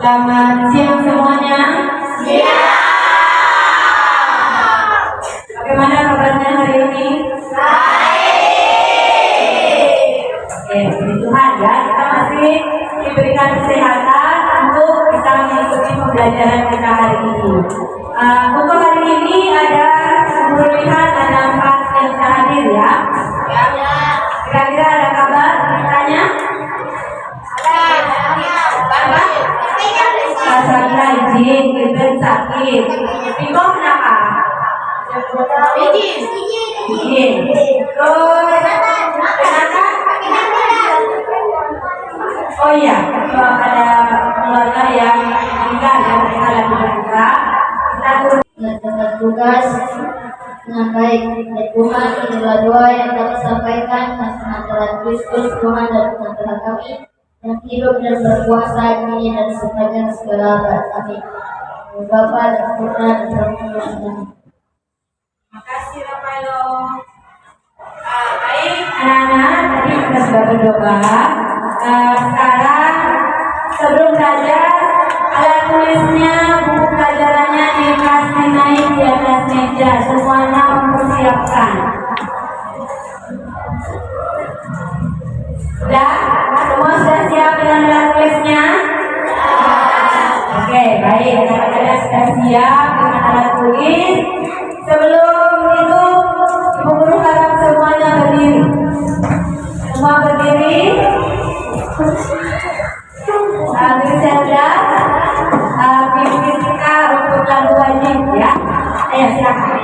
Selamat siang semuanya. Siang. Bagaimana kabarnya hari ini? Baik. Oke, puji Tuhan ya, kita masih diberikan kesehatan untuk bisa mengikuti pembelajaran kita hari ini. Untuk hari ini ada melihat ada 4 yang hadir ya. Kira-kira ada kabar beritanya? Saya izin, Iben sakit. Iko kenapa? Izin. Terus kenapa? Oh iya, kalau ada keluarga yang meninggal yang mereka lagi berduka, kita turun melaksanakan tugas dengan baik. Dan Tuhan, inilah doa yang kami sampaikan atas Tuhan Kristus, Tuhan dan Tuhan kami yang hidup dan berkuasa kini dan sepanjang segala abad. Amin. Bapa dan Putra dan Roh Kudus. Terima kasih Rafaelo. Baik anak-anak, tadi kita sudah berdoa. Sekarang sebelum belajar, alat tulisnya, buku pelajarannya dikasih naik di atas meja. Semuanya mempersiapkan. Sudah? Semua sudah siap dengan alat tulisnya? Oke, baik. Anak-anak sudah siap dengan alat tulis. Sebelum itu, Ibu Guru harap semuanya berdiri. Semua berdiri. Bersedia. Pimpin kita untuk lagu wajib ya. Ayo silakan.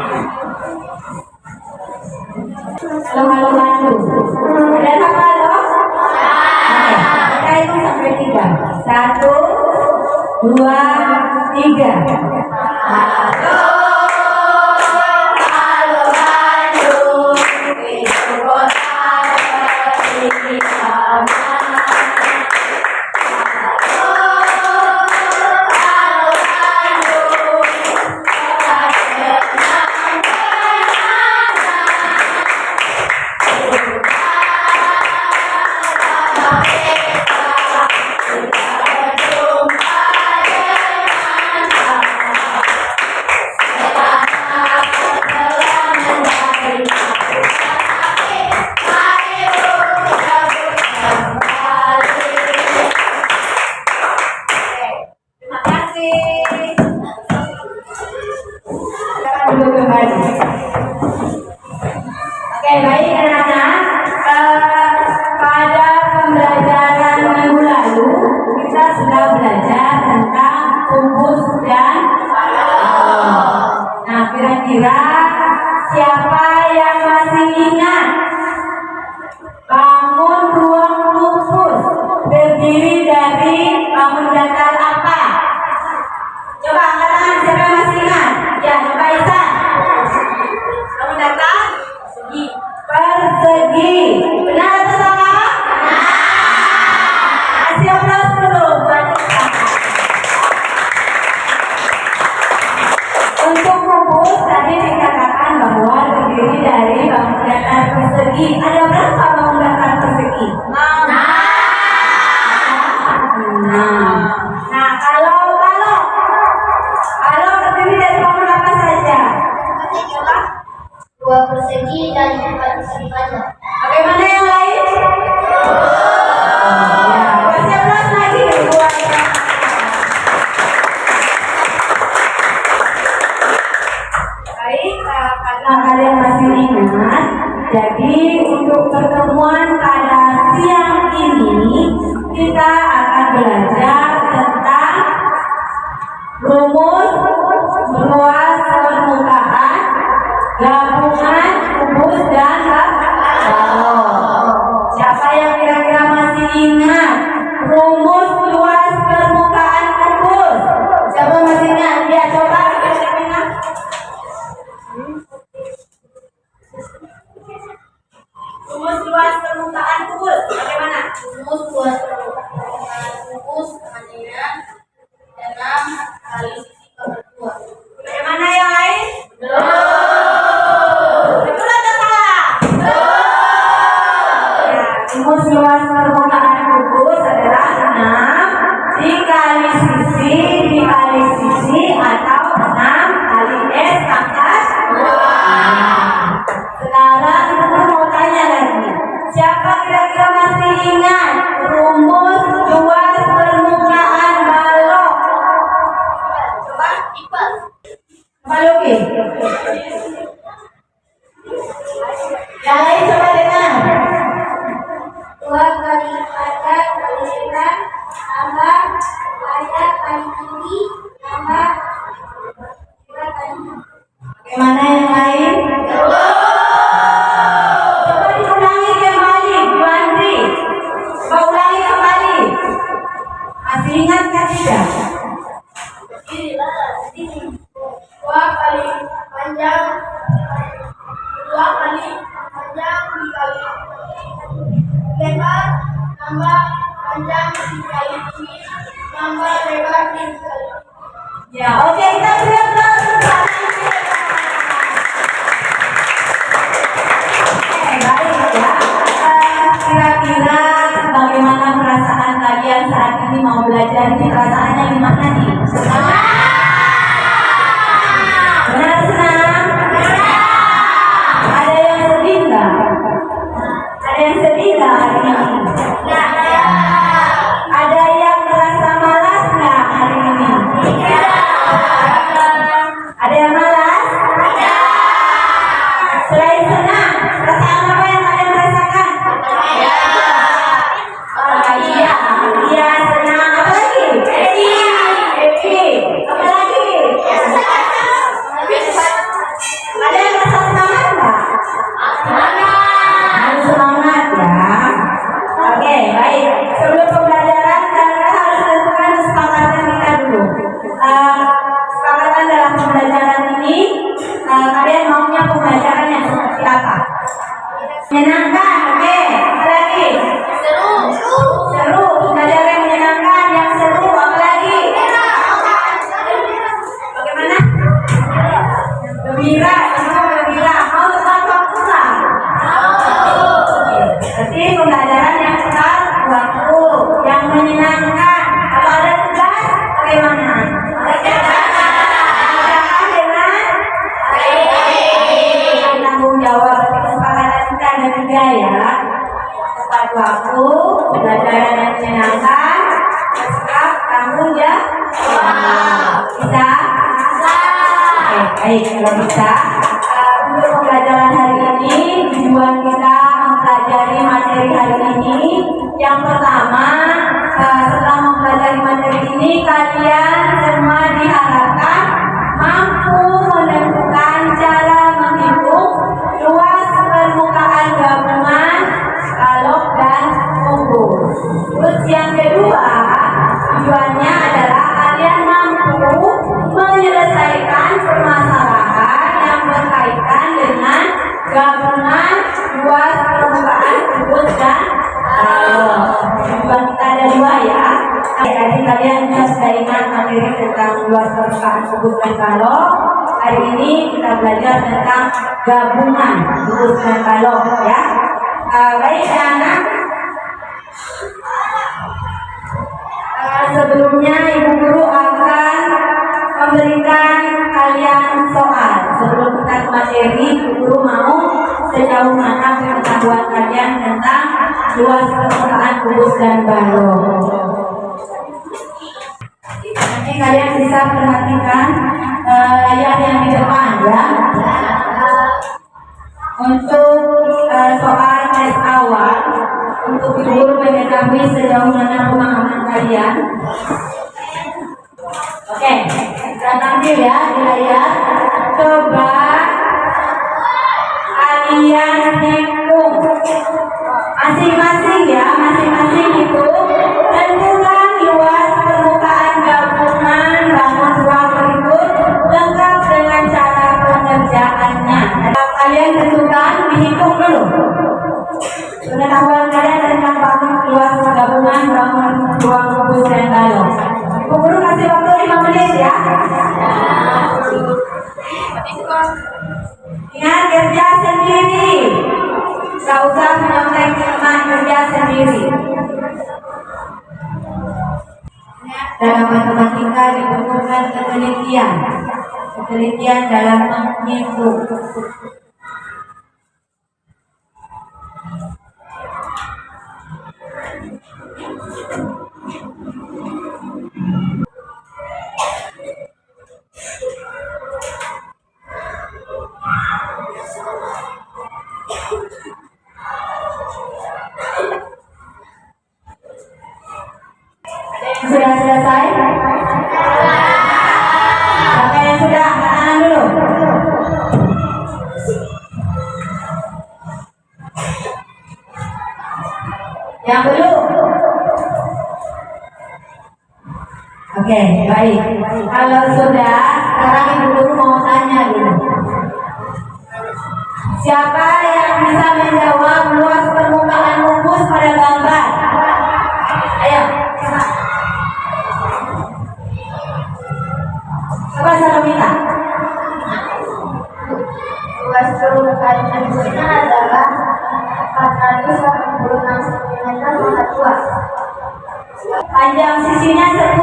Halo Bandung. Ada apa dong? Oke, kita hitung sampai 3. 1, 2, 3. Oke, baik anak-anak. Pada pembelajaran minggu lalu kita sudah belajar tentang kubus dan nah, kira-kira siapa yang masih ingat bangun ruang kubus terdiri dari bangun datar apa? Coba angkat tangan siapa yang masih ingat? Ya, coba Isan. Bangun datar persegi. Benar atau salah? Kasih aplaus dulu buat kita. Untuk kubus tadi dikatakan bahwa terdiri dari bangun datar persegi. Ada berapa bangun datar persegi? 6. Nah, kalau terdiri dari bangun apa saja? Dua persegi dan 4 persegi panjang. Bagaimana yang lain? Ya, kasih aplaus lagi buat. Baik, karena kalian masih ingat, jadi untuk pertemuan pada siang ini kita akan belajar tentang rumus ruas permukaan, gabungan kubus dan balok. Siapa yang kira-kira masih ingat rumus luas permukaan kubus? Siapa masih ingat? Ya, coba siapa ingat? Rumus luas permukaan kubus bagaimana? Rumus luas permukaan kubus sama dengan 6 kali sisi per 2. Bagaimana yang lain? Betul atau salah? Ya, rumus luas permukaan kubus adalah 6 dikali sisi panjang, tiga inci, gambar lebar 3 kali. Ya, oke, kita beri aplaus untuk Pak Nandi. Oke, baik ya. Kira-kira bagaimana perasaan kalian saat ini mau belajar? Ini perasaannya gimana nih? Benar senang? Ada yang sedih nggak? Ada yang sedih nggak hari ini? Ada yang merasa malas nggak hari ini? Ada yang malas? Selain senang, perasaan apa yang kalian rasakan? Bahagia, iya senang. Apa lagi? Happy. Apa lagi? Ada yang merasa semangat nggak? Harus semangat ya. Oke, baik. Sebelum pembelajaran, kita harus tentukan kesepakatan kita dulu. Kesepakatan dalam pembelajaran ini, kalian maunya pembelajaran yang seperti apa? Menyenangkan, oke. Apa lagi? Seru. Pembelajaran yang menyenangkan, yang seru. Apa lagi? Bagaimana? Gembira, semua gembira. Mau tepat waktu nggak? Berarti pembelajaran yang tepat waktu, yang menyenangkan. Kalau ada tugas, bagaimana? Kerjakan dengan tanggung jawab. Kesepakatan kita ada 3 ya. Tepat waktu, pembelajaran yang menyenangkan, bersikap tanggung jawab. Bisa? Oke, baik kalau bisa. Untuk pembelajaran hari ini, tujuan kita mempelajari materi hari ini. Yang pertama, setelah mempelajari materi ini, kalian semua diharapkan mampu menentukan cara menghitung luas permukaan gabungan skalop dan kubus. Terus yang kedua, tujuannya adalah kalian mampu menyelesaikan permasalahan yang berkaitan dengan gabungan luas permukaan kubus dan skalop. Tujuan kita ada 2 ya. Jadi kalian sudah ingat materi tentang luas permukaan kubus dan skalop. Hari ini kita belajar tentang gabungan kubus dan skalop ya. Baik anak. Sebelumnya Ibu Guru akan memberikan kalian soal. Sebelum kita ke materi, Ibu Guru mau sejauh mana pengetahuan kalian tentang luas permukaan kubus dan balok. Nanti kalian bisa perhatikan layar yang di depan ya. Untuk soal tes awal, untuk Ibu Guru mengetahui sejauh mana pemahaman kalian. Oke, kita tampil ya di layar. Coba kalian hitung masing-masing ya, masing-masing hitung. Tentukan luas permukaan gabungan bangun ruang berikut lengkap dengan cara pengerjaannya. Kalian tentukan, dihitung dulu. Pengetahuan kalian tentang bangun luas gabungan bangun ruang kubus dan balok. Ibu Guru kasih waktu 5 menit ya. Ingat, kerja sendiri. Gak usah menyontek teman, kerja sendiri. Dalam matematika dibutuhkan ketelitian dalam menghitung. Sudah selesai? Siapa yang sudah? Angkat tangan dulu. Yang belum? Oke, baik. Kalau sudah, sekarang Ibu Guru mau tanya dulu. Siapa yang bisa menjawab luas permukaan kubus pada gambar? Ayo Panjang sisinya 10.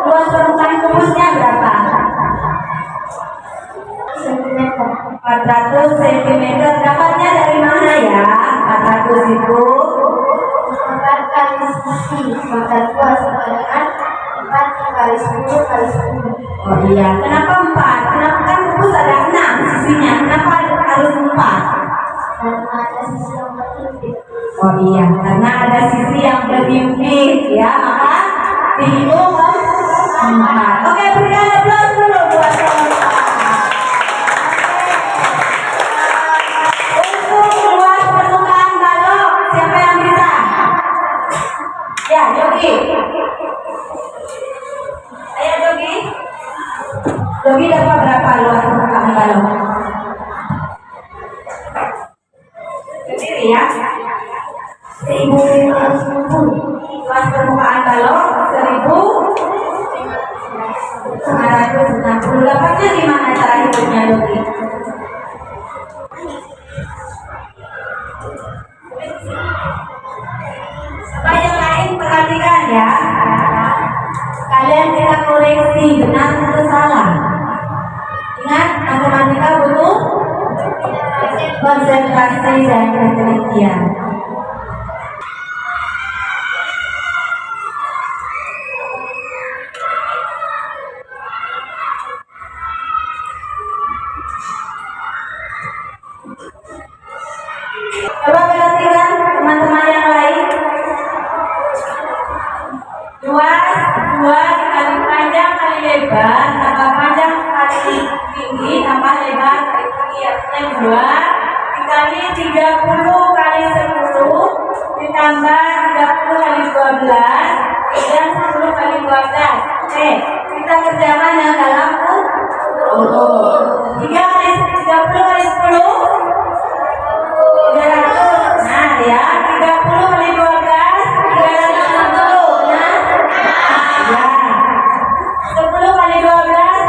Luas permukaan kubusnya berapa? 400 cm. Dapatnya dari mana ya? 400 itu 4 kali sisi, maka luas sama dengan 4 kali 10 kali 10. Oh iya, kenapa 4? Kenapa kan kubus ada 6 sisinya? Kenapa harus 4? Karena ada sisi yang berhimpit. Oh iya, karena ada sisi yang berhimpit ya, maka dihitung 4. Oke, berikan aplaus dulu buat teman-teman. Untuk luas permukaan balok, siapa yang bisa? Ya, Yogi. Ayo Yogi. Yogi dapat berapa luas permukaan balok? Sendiri ya. 1.560. Luas permukaan balok 1.560. Dapatnya di mana cara hitungnya Yogi? Supaya yang lain perhatikan ya. Kalian kita koreksi benar atau salah. Ingat, matematika butuh konsentrasi dan penelitian. Coba perhatikan teman-teman yang lain. Luas 2 dikali panjang kali lebar tambah panjang kali tinggi tambah lebar kali tinggi, artinya 2 dikali 30 kali 10 ditambah 30 kali 12 dan 10 kali 12. Oke, kita kerjakan yang dalam 3 kali 30 kali 10 300. Nah ya, 30 kali 12 360. Nah ya, 10 kali 12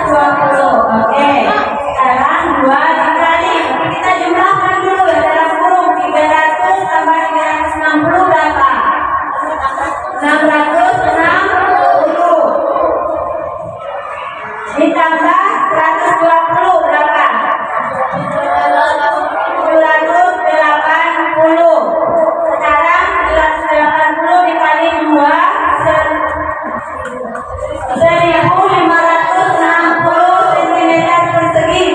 120. Oke, sekarang 2 dikali, kita jumlahkan dulu ya dalam kurung. 300 tambah 360 berapa? 660 ditambah 120 berapa? 780. Sekarang 780 dikali 2 1.560 cm persegi.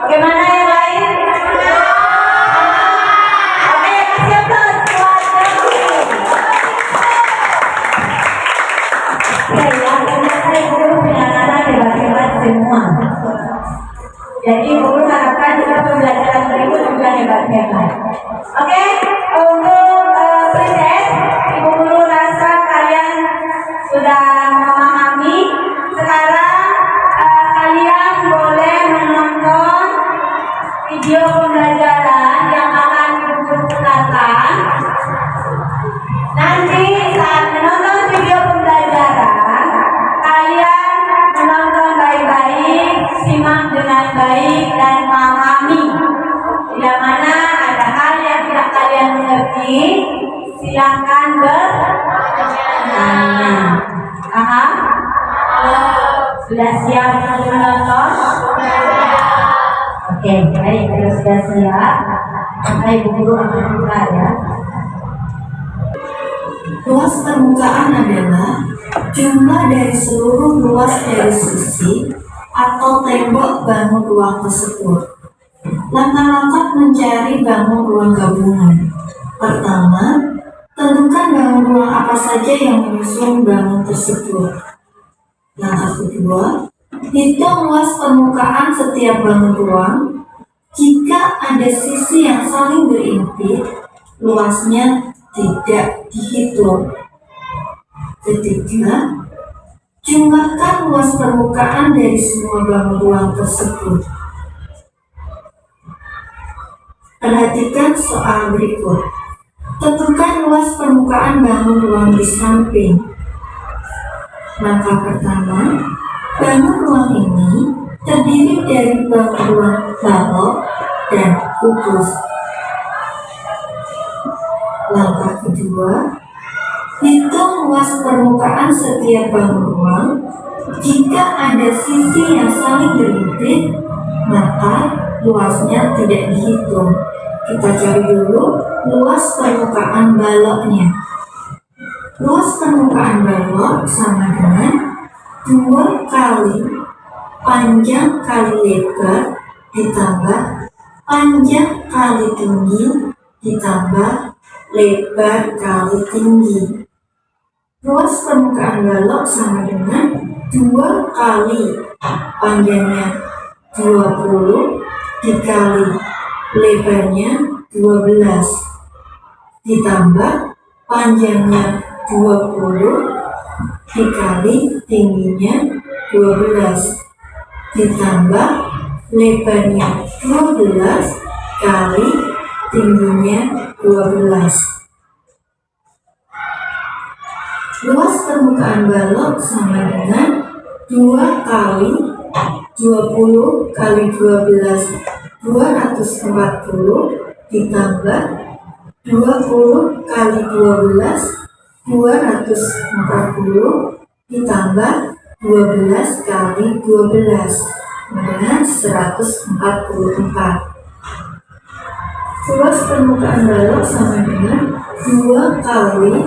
Bagaimana yang lain? Oke, kasih aplaus buat Yogi. Oke ya, ternyata guru punya anak hebat-hebat semua. Jadi guru harapkan juga pembelajaran berikut juga hebat-hebat. Oke, untuk preset, Ibu Guru rasa kalian sudah memahami. Sekarang kalian boleh menonton video pembelajaran yang akan Ibu Guru putarkan. Nanti saat menonton video pembelajaran, kalian menonton baik-baik, simak dengan baik dan pahami. Bila mana ada hal yang tidak kalian mengerti, silahkan bertanya. Paham? Sudah siap untuk menonton? Oke, baik. Kalau sudah siap, maka Ibu Guru akan buka ya. Luas permukaan adalah jumlah dari seluruh luas dari sisi atau tembok bangun ruang tersebut. Langkah-langkah mencari bangun ruang gabungan. Pertama, tentukan bangun ruang apa saja yang menyusun bangun tersebut. Langkah kedua, hitung luas permukaan setiap bangun ruang. Jika ada sisi yang saling berimpit, luasnya tidak dihitung. Ketiga, jumlahkan luas permukaan dari semua bangun ruang tersebut. Perhatikan soal berikut. Tentukan luas permukaan bangun ruang di samping. Langkah pertama, bangun ruang ini terdiri dari bangun ruang balok dan kubus. Langkah kedua, Hitung luas permukaan setiap bangun ruang. Jika ada sisi yang saling berhimpit, maka luasnya tidak dihitung. Kita cari dulu luas permukaan baloknya. Luas permukaan balok sama dengan 2 kali panjang kali lebar ditambah panjang kali tinggi ditambah lebar kali tinggi. Luas permukaan balok sama dengan 2 kali panjangnya 20 dikali lebarnya 12 ditambah panjangnya 20 dikali tingginya 12 ditambah lebarnya 12 kali tingginya 12. Luas permukaan balok sama dengan 2 kali 20 kali 12 240 ditambah 20 kali 12 240 ditambah 12 kali 12 dengan 144. Luas permukaan balok sama dengan 2 kali,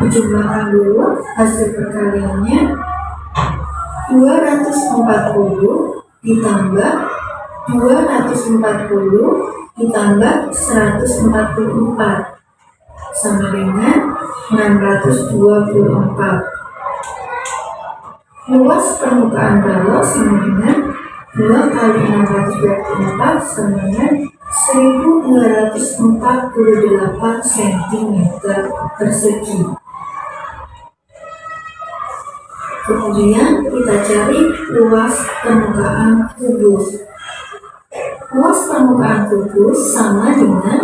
jumlahkan dulu hasil perkaliannya, 240 ditambah 240 ditambah 144 sama dengan 624. Luas permukaan balok sama dengan 2 kali 624 sama dengan 1248 cm persegi. Kemudian kita cari luas permukaan kubus. Luas permukaan kubus sama dengan,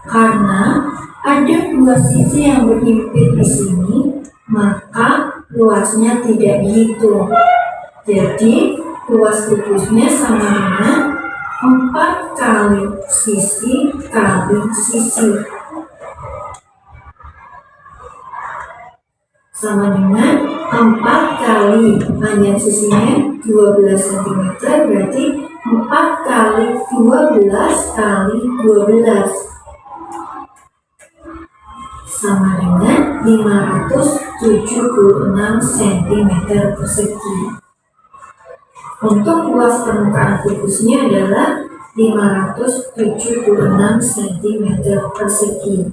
karena ada 2 sisi yang berhimpit di sini, maka luasnya tidak dihitung. Jadi luas kubusnya sama dengan 4 kali sisi kali sisi, sama dengan 4 kali panjang sisinya 12 cm, berarti 4 kali 12 kali 12 sama dengan 576 cm persegi. Untuk luas permukaan kubusnya adalah 576 cm persegi.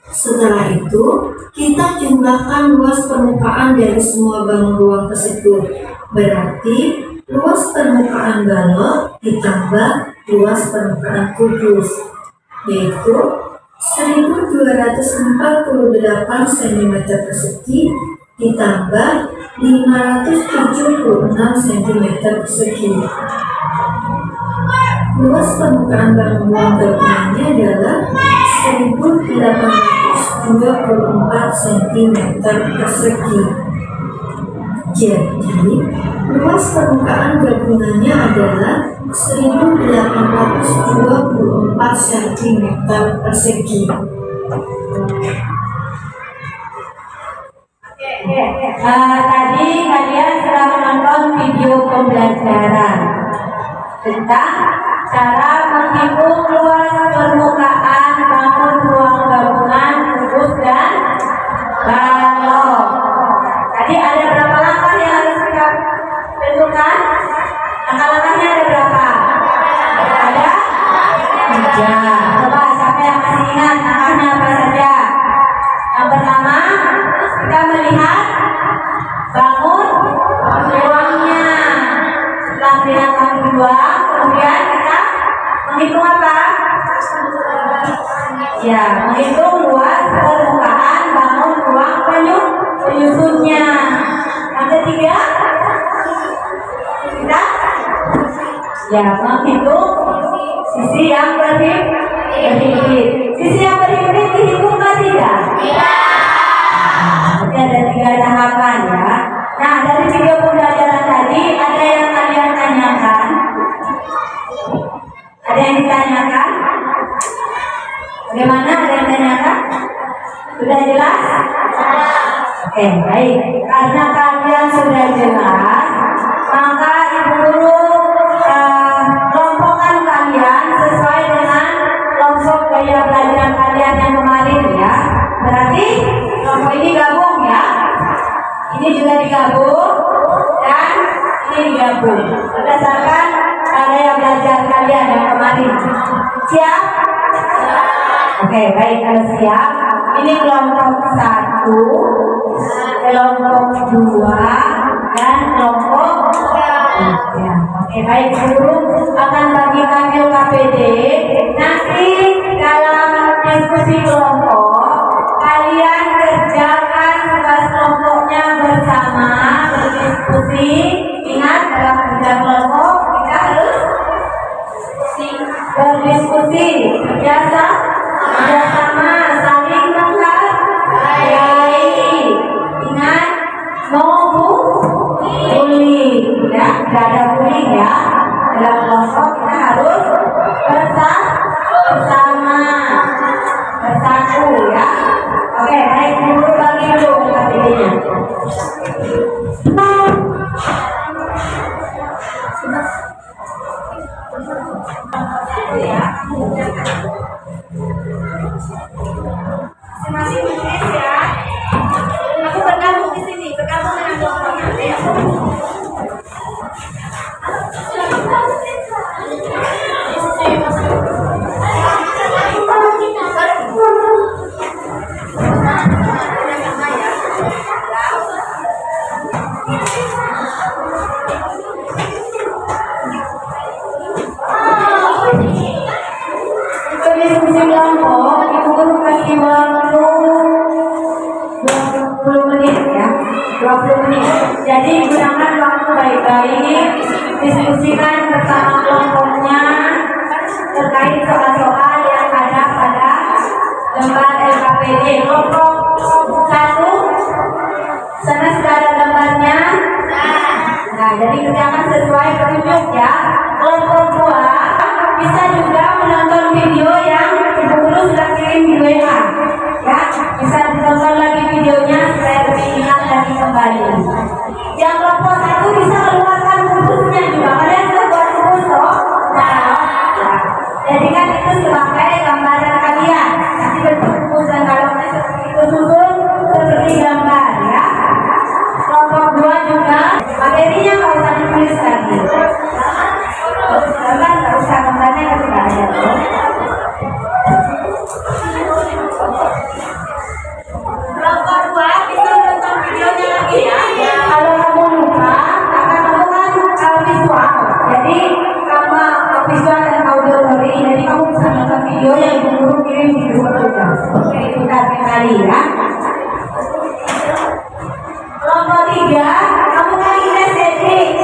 Setelah itu, kita jumlahkan luas permukaan dari semua bangun ruang tersebut. Berarti, luas permukaan balok ditambah luas permukaan kubus, yaitu 1248 cm persegi ditambah 576 cm persegi. Luas permukaan bangun ruang gabungannya adalah 1824 cm persegi. Jadi, luas permukaan gabungannya adalah 1824 cm persegi. Tadi kalian sudah menonton video pembelajaran tentang cara menghitung luas permukaan bangun ruang gabungan kubus dan balok. Tadi ada berapa langkah yang harus kita tentukan? Langkah-langkahnya ada berapa? Ada 3. Coba siapa yang masih ingat langkahnya apa saja? Yang pertama, kita melihat bangun ruangnya. Setelah melihat bangun ruang, kemudian kita menghitung apa? Ya, menghitung luas permukaan bangun ruang penyusunnya. Yang ketiga, kita menghitung sisi yang berhimpit. Sisi yang berhimpit dihitung kan tidak? Jadi ada 3 tahapan ya. Nah, dari video pembelajaran tadi ada yang kalian tanyakan? Ada yang ditanyakan? Bagaimana, ada yang tanyakan? Sudah jelas? Oke, baik. Karena kalian sudah jelas, maka Ibu Guru kelompokkan kalian sesuai dengan kelompok gaya belajar kalian yang kemarin ya. Berarti kelompok ini gabung ya. Ini juga digabung dan ini digabung berdasarkan gaya belajar kalian yang kemarin. Siap? Oke, baik, kalau siap. Ini kelompok 1, kelompok 2, dan kelompok 3. Oke, baik, guru akan bagikan LKPD. Nanti dalam diskusi kelompok, kalian kerjakan tugas kelompoknya bersama, berdiskusi. Ingat, dalam kerja kelompok kita harus berdiskusi, kerjasama, saling menghargai. Ingat, no bullying ya, tidak ada bullying ya. Dalam kelompok kita harus bersama, bersatu ya. Oke, baik, guru bagi dulu KPD-nya. Masih menulis ya. Aku bergabung di sini, bergabung dengan kelompoknya ya. Diskusi kelompok, Ibu Guru kasih waktu 20 menit ya, 20 menit. Jadi gunakan waktu baik-baik, diskusikan bersama kelompoknya terkait soal-soal yang ada pada lembar LKPD. Kelompok 1, sana sudah ada gambarnya. Nah, jadi kerjakan sesuai petunjuk ya. Kelompok 2 bisa juga menonton video yang Ibu Guru sudah kirim di WA ya, bisa ditonton lagi videonya supaya lebih ingat lagi kembali. Yang kelompok 1 bisa keluarkan bukunya juga, kalian sudah buat buku toh? Nah, ya. Jadi kan itu sebagai gambaran kalian, nanti bentuk buku dan kalungnya seperti itu, susun seperti gambar ya. Kelompok 2 juga materinya nggak usah ditulis lagi. Gambar nggak usah, gambarnya kan sudah ada tuh. Kelompok 2 bisa nonton videonya lagi ya. Kalau kamu lupa, karena kamu kan visual, jadi kamu visual dan auditory, jadi kamu bisa nonton video yang Ibu Guru kirim di grup juga. Oke, itu tadi kali ya. Kelompok 3, kamu kan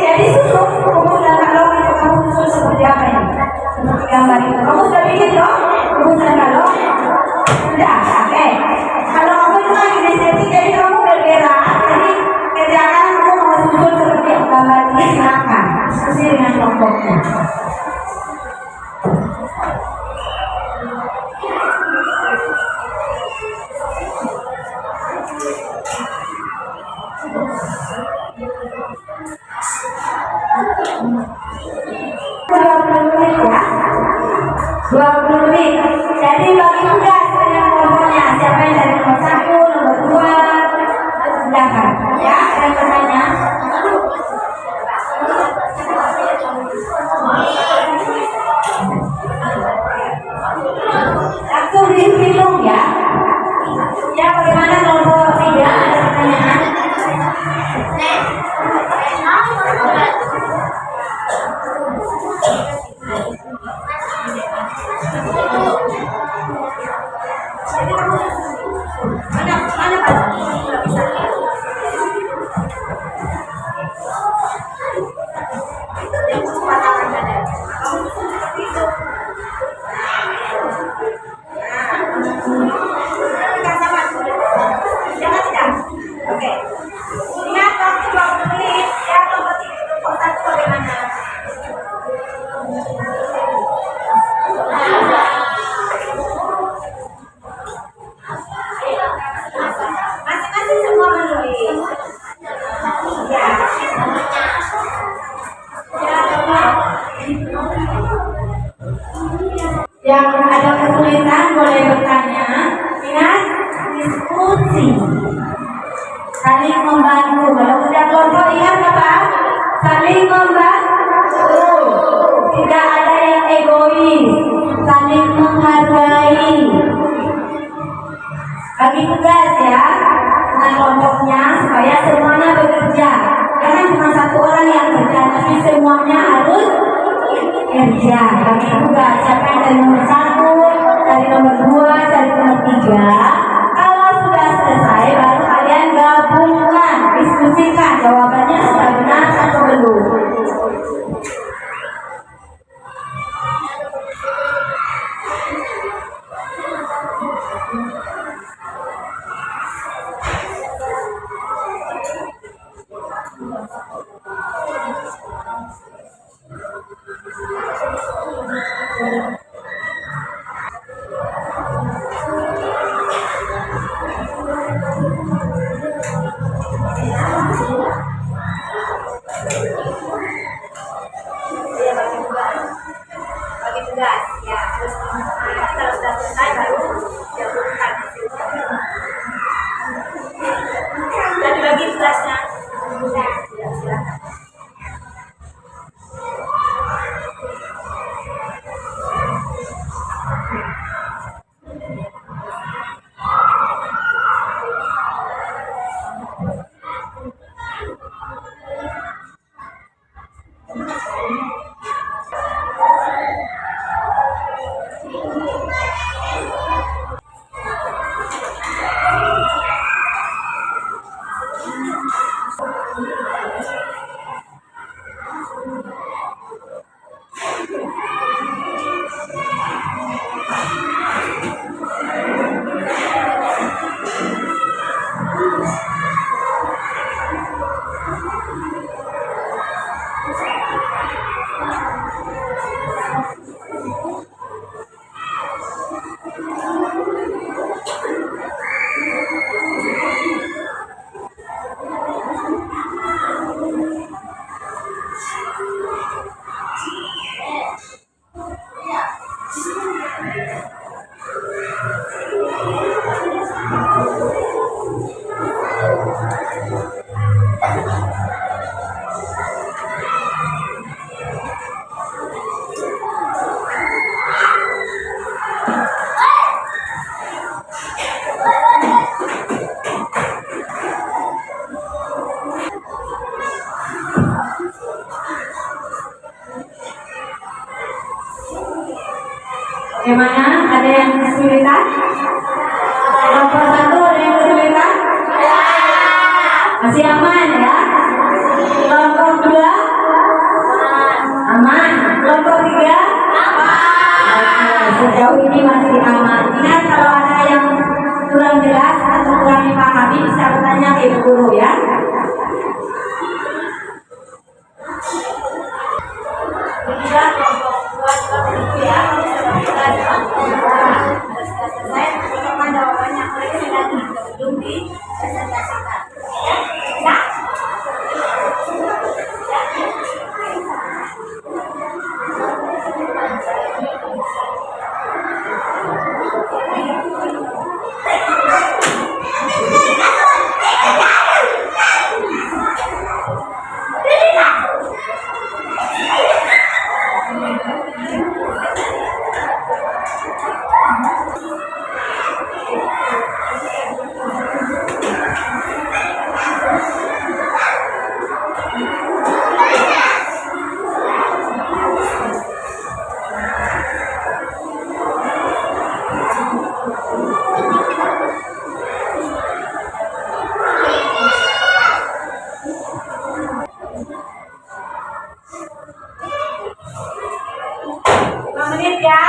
jadi susun buku dan kalung itu kamu susun seperti apa ini? Seperti gambar itu. Kamu sudah bikin dong buku dan kalung? Sudah, oke. Kalau kamu itu kan kinestetik, jadi kamu bergerak, jadi kerjakan kamu mau susun seperti gambar ini, silakan diskusi dengan kelompoknya. Jadi bagi tugas dengan kelompoknya, siapa yang dari nomor 1, nomor 2, silakan ya, ada pertanyaan. Langsung dihitung ya. Ya, bagaimana kelompok 3, ada pertanyaan? Yang ada kesulitan boleh bertanya. Ingat, diskusi, saling membantu. Kalau sudah kelompok ingat apa? Saling membantu. Tidak ada yang egois, saling menghargai. Bagi tugas ya dengan kelompoknya supaya semuanya bekerja. Jangan cuma satu orang yang kerja, tapi semuanya harus kerja. Bagi tugas siapa yang dari nomor 1, dari nomor 2, dari nomor 3. Kalau sudah selesai baru kalian gabungkan, diskusikan jawabannya sudah benar atau belum. Bagi tugas ya harus kalau sudah selesai baru gabungkan hasilnya. Dan bagi tugasnya sudah silakan. Bagaimana? Ada yang kesulitan? Kelompok 1 ada yang kesulitan? Masih aman ya? Kelompok 2? Aman. Kelompok 3? Sejauh ini masih aman. Ingat kalau ada yang kurang jelas atau kurang dipahami bisa bertanya ke ibu guru ya. Juga kelompok 2 juga begitu ya. Saya mencoba jawabannya mereka sudah belum dipresentasikan. Ya? Menit ya.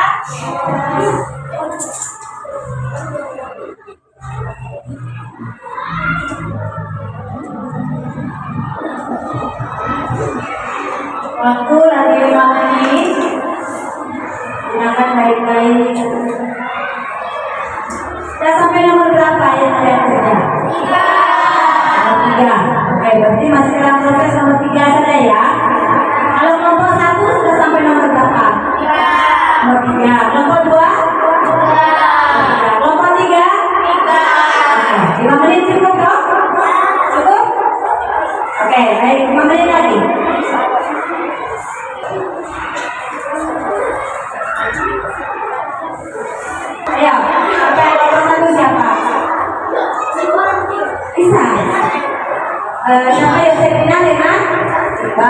Waktu lagi 5 menit. Gunakan baik-baik. Sudah sampai nomor berapa yang kalian kerja? 3.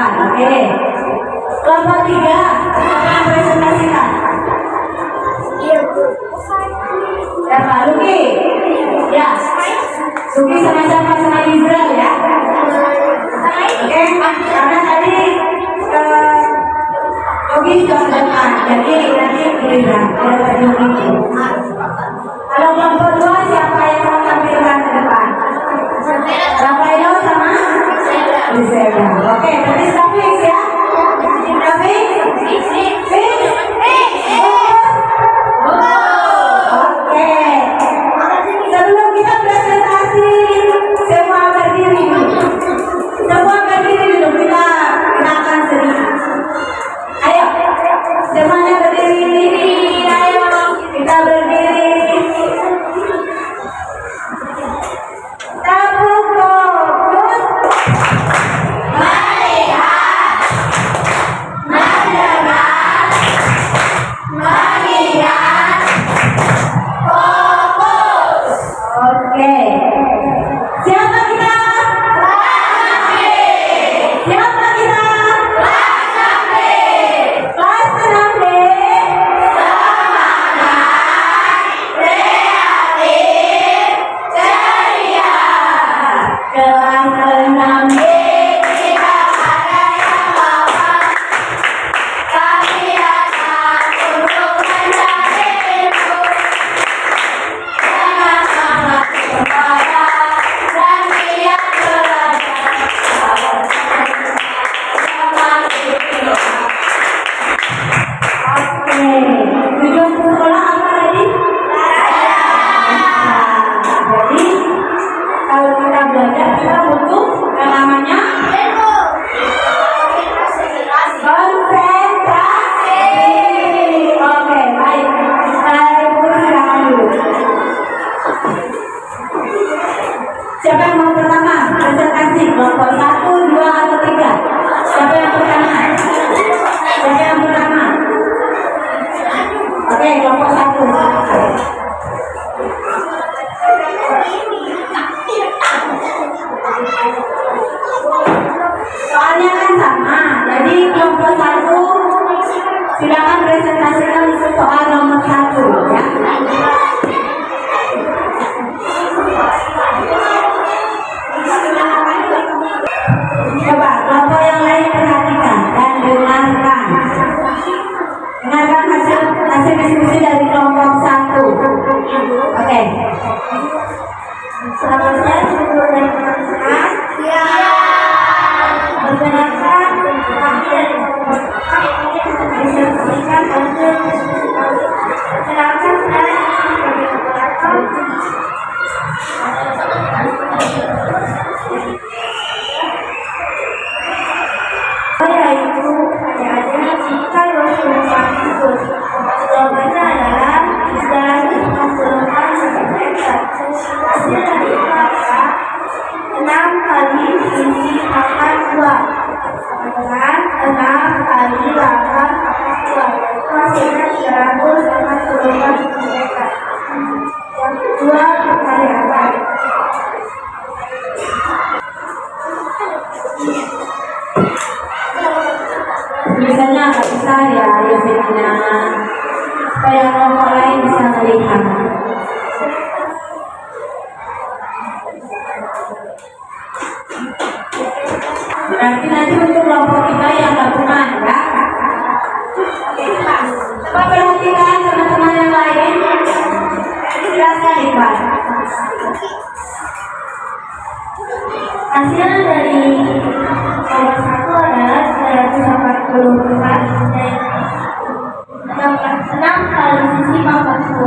depan. Oke. Kelompok 3, siapa yang presentasikan? Siapa? Luki? Ya. Luki sama-sama sama Israel ya. Oke, karena tadi Yogi sudah ke depan, jadi nanti Israel ada Yogi. Kalau kelompok 2 siapa yang mau tampilkan ke depan? Rafael sama Israel. Oke, berarti Stafik ya. Stafik? Oke. Sebelum kita presentasi, semua berdiri dulu. Semua berdiri dulu, kita kenakan sedikit. Ayo, semuanya berdiri. Ayo, kita berdiri. Tabuk fokus. Melihat, mendengar, mengingat, fokus. Oke. Siapa kita? Siapa kita? Kelas 6B. Semangat, kreatif, ceria. Kelas 6B kita ada yang bapak. Kami datang untuk mencari ilmu. Dengan semangat berbara dan niat belajar. Oke, tujuan sekolah apa tadi? Jadi kalau kita belajar kita butuh yang namanya konsentrasi. Oke, baik. Saya silakan dulu. Siapa yang mau pertama presentasi kelompok 1, 2, atau 3? Siapa yang pertama? Siapa yang pertama? Oke, kelompok 1. Soalnya kan sama, jadi kelompok 1 silakan presentasikan soal nomor 1 ya. Coba kelompok yang lain perhatikan dan dengarkan. Dengarkan hasil diskusi dari kelompok 1. Oke. Selanjutnya sebelum dari teman-teman. Ya. Perkenalkan kami dari kelompok 4 ingin menyampaikan hasil diskusi kami. Perkenalkan saya sebagai moderator. Yaitu adik-adik jika Rasulullah tersebut. Slogannya adalah dari Rasulullah sebenarnya. Hasil dari itu adalah 6 kali isi makan 2 dengan 6 kali 8 makan 2. Hasilnya 300 sama slogan mereka. Yang kedua pertanyaan. Tulisannya agak besar ya, biasanya supaya kelompok lain bisa melihat. Berarti nanti untuk kelompok 3 yang gabungan ya. Coba perhatikan teman-teman yang lain. Jelaskan Iqbal. Hasil dari nomor 1 adalah 344 dan 6 kali sisi pangkat 2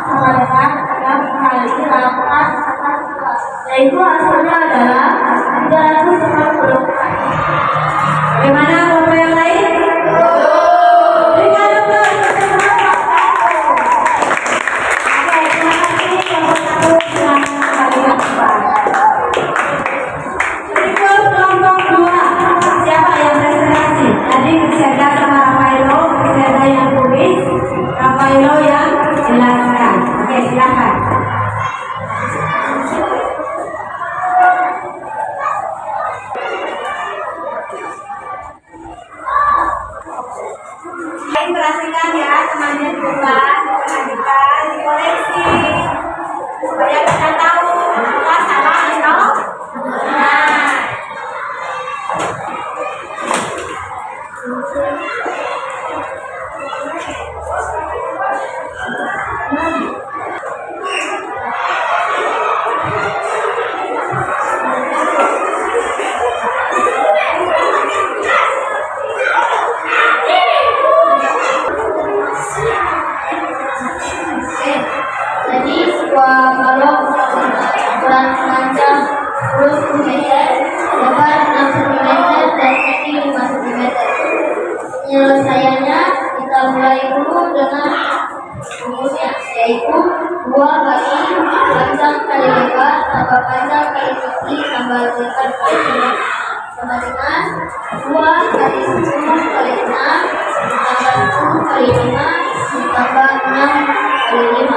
sama dengan 6 kali 8 pangkat 2, yaitu hasilnya adalah 344. Bagaimana kelompok yang lain? Berikan aplaus untuk kelompok 1. Oke, terima kasih kelompok 1 silakan kembali ke tempat. Berikut kelompok 2. Siapa yang presentasi? Tadi Siaga sama Rafaelo, Siaga yang tulis, Rafaelo yang jelaskan. Oke, silakan. menambah tingkat sama dengan 2 kali 10 kali 6 ditambah 10 kali 5 ditambah 6 kali 5.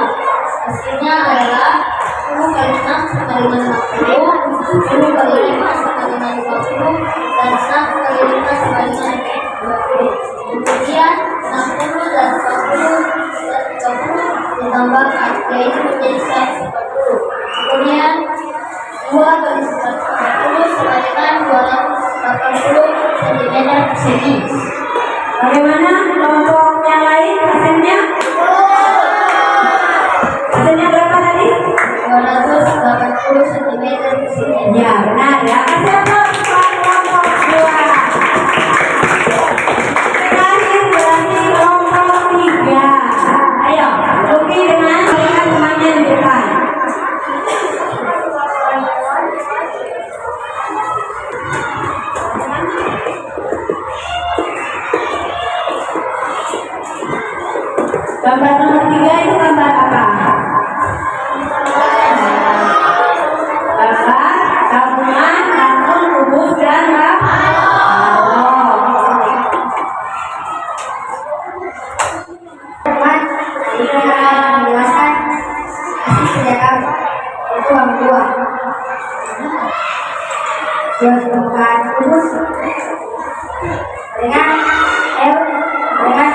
Hasilnya adalah 10 kali 6 sama dengan 60, 10 kali 5 sama dengan 50, dan 6 kali 5 sama dengan 20. Kemudian 60 dan 40 dan 30 ditambahkan, yaitu menjadi 140. Kemudian 2 kali 140 sama dengan 280 cm persegi. Bagaimana kelompok yang lain hasilnya? Hasilnya berapa tadi? 280 cm persegi. Ya benar ya. Kasih aplaus buat kelompok 2. Terakhir berarti kelompok 3. Ayo, Luki dengan melihat temannya di depan. Gambar nomor 3 itu gambar apa? Gambar gabungan rangkul kubus dan Teman, ini akan menjelaskan hasil kerja kami, yaitu uang 2 permukaan kubus dengan L dengan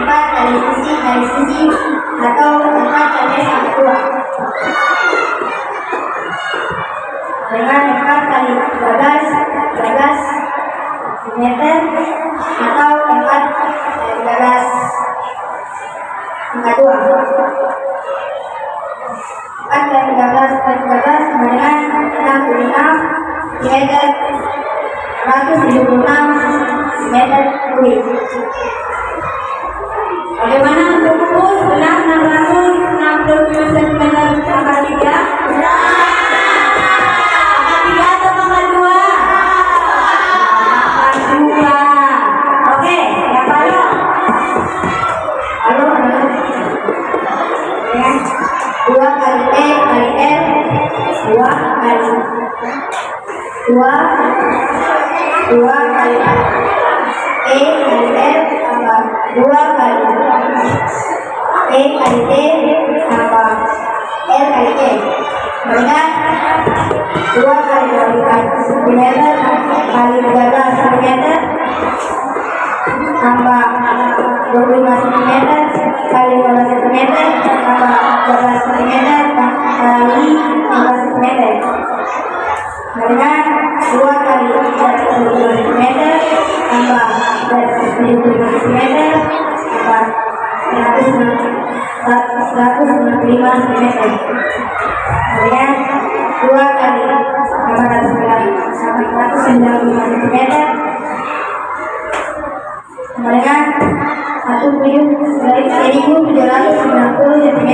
4 kali sisi atau 4 kali sama 2 dengan 4 kali 12 cm atau 4 kali 12 angka 2. 4 kali 13 kali 13 sama dengan 66 cm 176 cm kubik. Bagaimana untuk kubus? Benar 667 cm angka 3? Angka 3 atau angka 2? Angka 2. Oke, ya Pak. Lalu ya, 2 kali T kali R 2 kali 2 kali E kali R tambah 2 kali E kali T tambah R kali T. Kemudian 2 kali 12 cm kali 13 cm tambah 25 cm kali 15 cm tambah 12 cm kali 15 cm. Kemudian 2 kali 25 cm tambah 25 cm tambah 195 cm. Kemudian 2 kali 895 cm. Kemudian 1.790 cm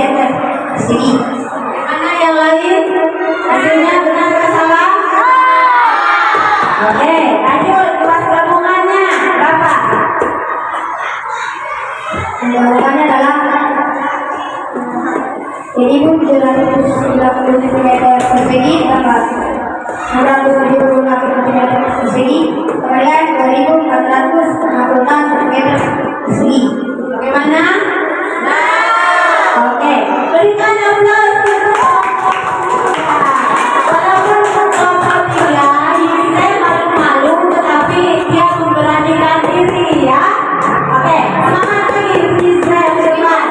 persegi. Mana yang lain? Hasilnya benar atau salah? Oke, lanjut. Luas gabungannya berapa? Jawabannya adalah 1.790 cm persegi tambah 676 cm persegi. Kemudian 2.466 cm persegi. Bagaimana? Oke, berikan aplaus untuk kelompok 3. Walaupun kelompok 3 ini saya malu-malu, tetapi dia memberanikan diri ya. Oke, semangat lagi di saya depan.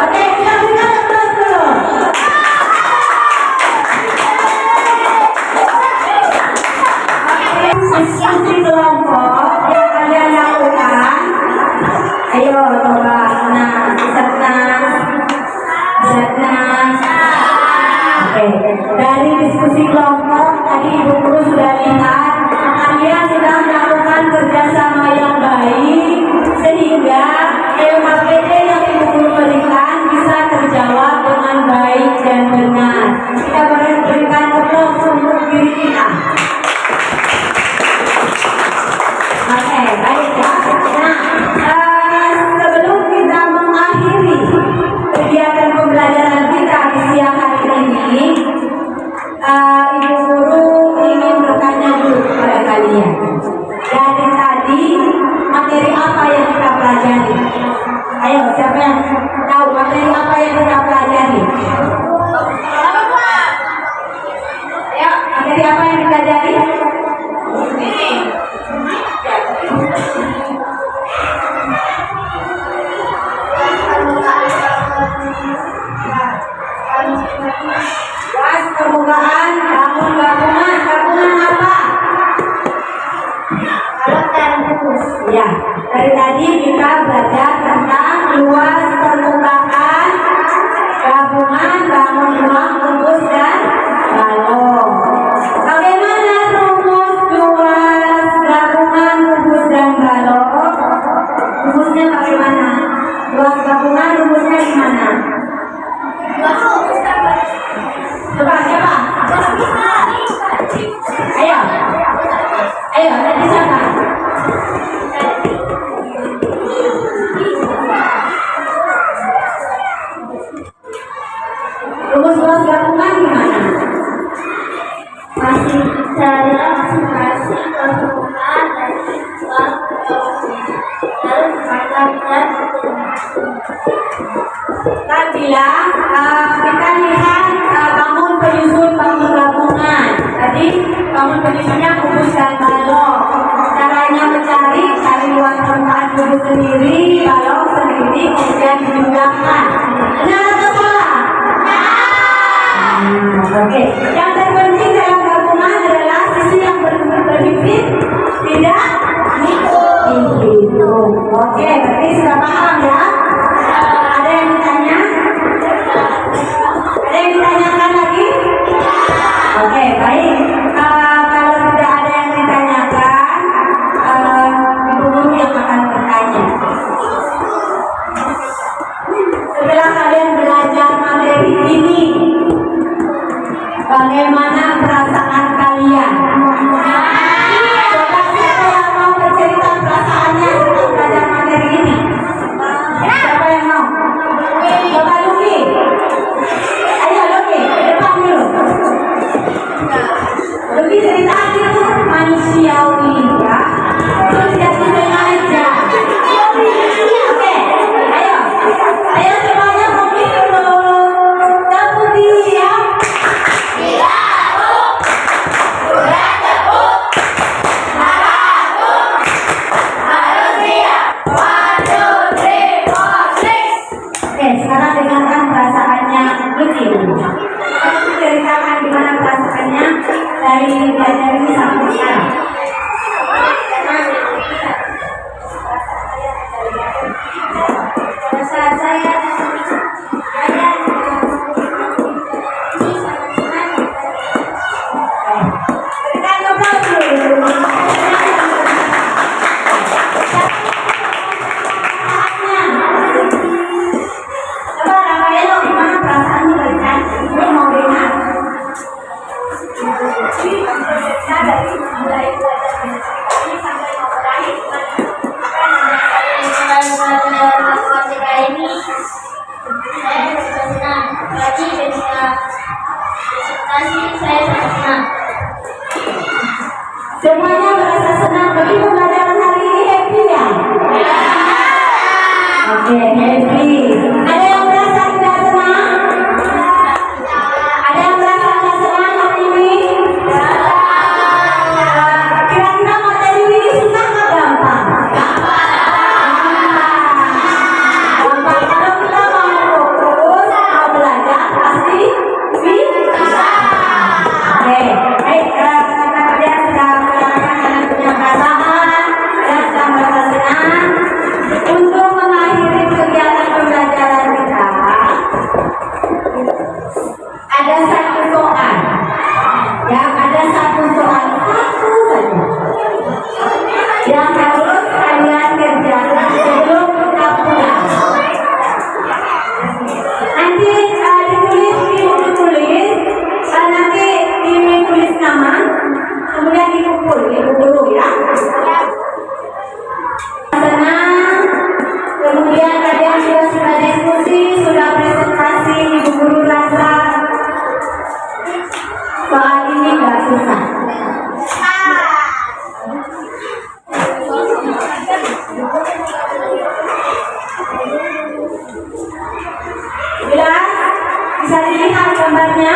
Oke, kita berikan aplaus dulu. Diskusi kelompok yang kalian lakukan. Ayo coba, nah, Oke, dari diskusi kelompok tadi Ibu Guru sudah lihat kalian sudah melakukan kerjasama yang baik sehingga LKPD yang Ibu Guru berikan bisa terjawab dengan baik dan benar. Kita berikan aplaus untuk diri kita. Oke, baik ya. Nah, sebelum kita mengakhiri kegiatan pembelajaran kita di siang hari ini, Ibu Guru ingin Dari tadi kita belajar tentang luas permukaan, gabungan bangun ruang, kubus, dan balok. Bagaimana rumus luas gabungan, kubus, dan balok? Rumusnya bagaimana? Luas gabungan, rumusnya gimana? Coba siapa? Ayo, tadi siapa? Rumus luas gabungan gimana? Masih cara masih gabungan dari luar lalu dikatakan Kita bilang kita lihat bangun penyusun bangun gabungan. Tadi bangun penyusunnya kubus dan balok. Caranya mencari luas permukaan kubus sendiri, balok sendiri, kemudian dijumlahkan. Benar atau salah? Oke. Yang terpenting dalam gabungan adalah sisi yang berhimpit tidak menghitung. Oke, berarti sudah paham ya? Ada yang ditanya? Ada yang ditanyakan lagi? Oke, baik. Kalau tidak ada yang ditanyakan, Ibu Guru yang akan bertanya. Setelah kalian belajar materi ini, bagaimana perasaan kalian? Coba siapa yang mau bercerita perasaannya setelah belajar materi ini? Siapa yang mau? Coba Luki. Ayo Luki, ke depan dulu. Luki cerita itu manusiawi ya. Terus jadi sengaja. Oke, ayo. Ayo semuanya kopi dulu. Kemudian oke, sekarang dengarkan perasaannya Luki. Aku ceritakan gimana perasaannya dari belajar ini sampai sekarang. saat saya Berikan aplaus dulu. Coba Rafael, gimana perasaannya berikan? Ini mau dengar. Nah, dari mulai belajar ini sampai mau berakhir gimana? matematika ini saya sudah senang. Lagi ketika presentasi saya sangat senang. Semuanya merasa senang. Tapi pembelajaran hari ini happy ya? Oke, happy. Ada yang merasa tidak senang? Ada yang merasa tidak senang hari ini? Kira-kira materi ini susah atau gampang? Gampang. Kalau kita mau fokus, mau belajar, pasti bisa. Oke, baik. Kalian sudah mengatakan kalian punya perasaan, kalian sudah merasa senang. Untuk mengakhiri kegiatan pembelajaran kita, ada satu soal. Ya, ada satu soal, satu saja yang harus kalian kerjakan sebelum kita pulang. Nanti ditulis di buku tulis, nanti ditulis nama, kemudian dikumpul di buku dulu ya. Senang, kemudian kalian sudah diskusi, sudah presentasi, Ibu Guru rasa soal ini nggak susah. Jelas? Bisa dilihat gambarnya?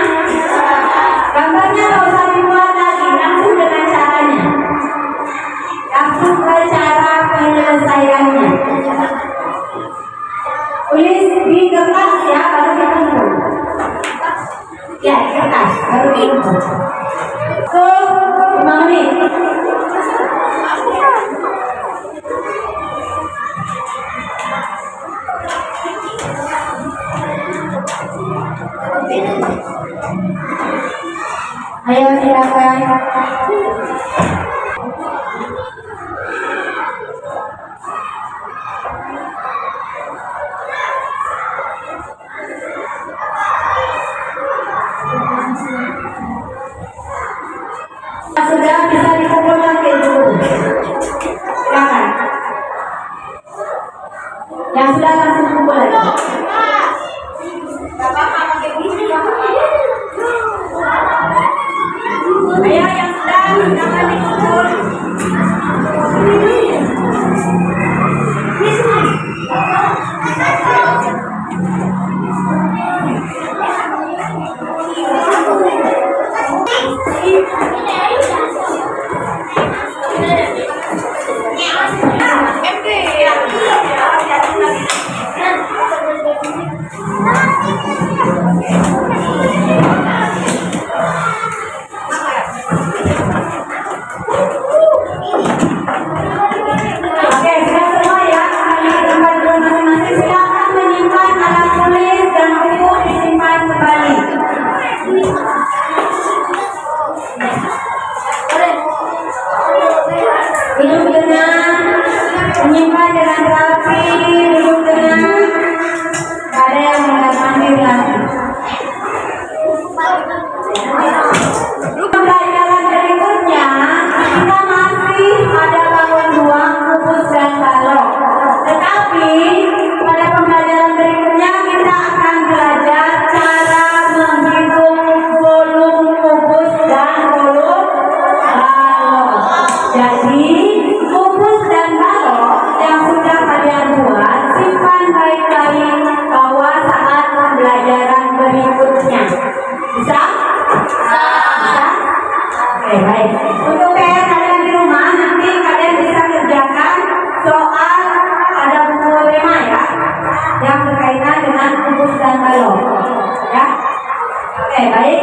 Gambarnya nggak usah dibuat lagi, langsung dengan caranya. Langsung ke cara penyelesaiannya. Tulis di kertas ya, baru dikumpul. Ya, kertas, baru dikumpul. So, 5 menit. Ayo silakan. Sudah bisa dikumpul lagi dulu. Silakan. Yang sudah langsung kumpul lagi. Ayo yang sudah jangan dikumpul. Oke, sudah semua ya. Kembali ke tempat duduk masing-masing. Silakan menyimpan alat tulis dan buku disimpan kembali. Duduk dengan menyimpan dengan rapi, duduk dengan ada yang mondar-mandir lagi. Pembelajaran berikutnya kita masih pada bangun buang, kubus dan balok. Tetapi pada pembelajaran berikutnya kita akan belajar cara menghitung volume kubus dan volume balok. Jadi kubus dan balok yang sudah kalian buat simpan baik-baik bahwa saat pembelajaran berikutnya. Bisa? Oke, baik. Untuk PR kalian di rumah, nanti kalian bisa kerjakan soal ada buku tema ya, yang berkaitan dengan kubus dan balok. Ya. Oke, baik.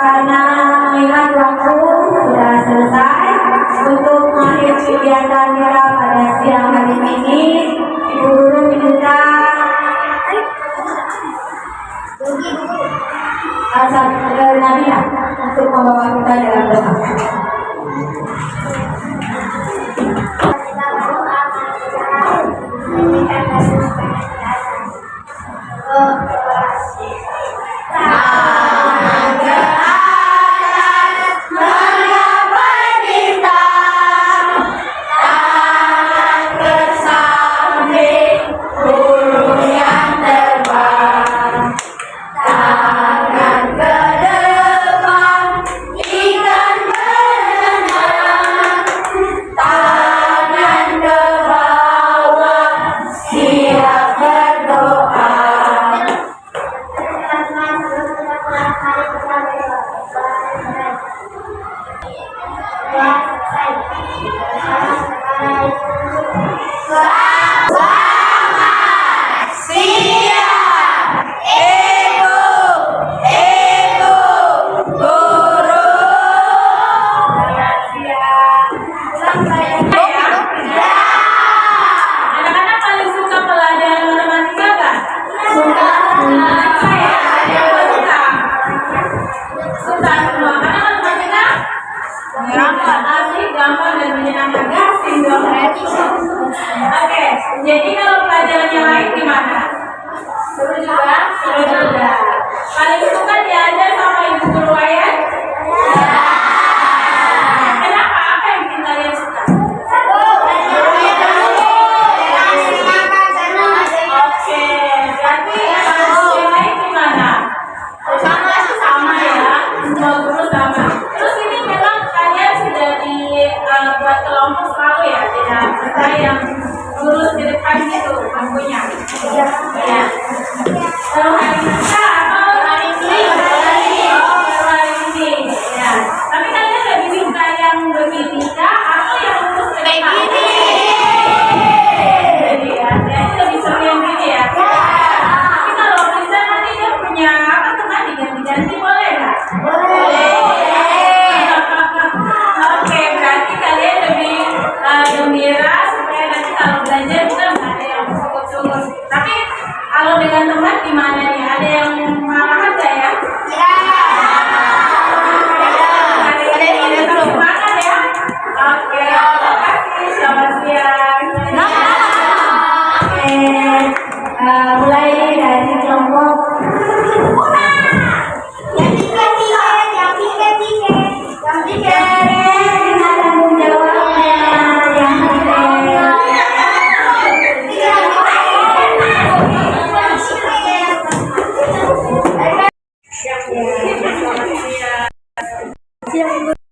Karena mengingat waktu sudah selesai, untuk mengakhiri kegiatan kita pada siang hari ini, Ibu Guru minta Nabila untuk membawa kita dalam doa. Anak-anak paling suka pelajaran matematika kan? Suka. Suka semua. Karena matematika asik, gampang dan menyenangkan. Gasing dong. Oke, jadi kalau pelajaran yang lain gimana? Seru juga? Seru juga. Paling suka diajar sama Ibu Guru Wayan? Kenapa? Apa yang bikin kalian suka? Oke, berarti yang lain gimana? Sama ya, semua guru sama. Terus ini memang kalian sudah dibuat kelompok selalu ya, tidak ada yang lurus di depan gitu bangkunya. Ya. Kalau hari kita atau hari ini? siang.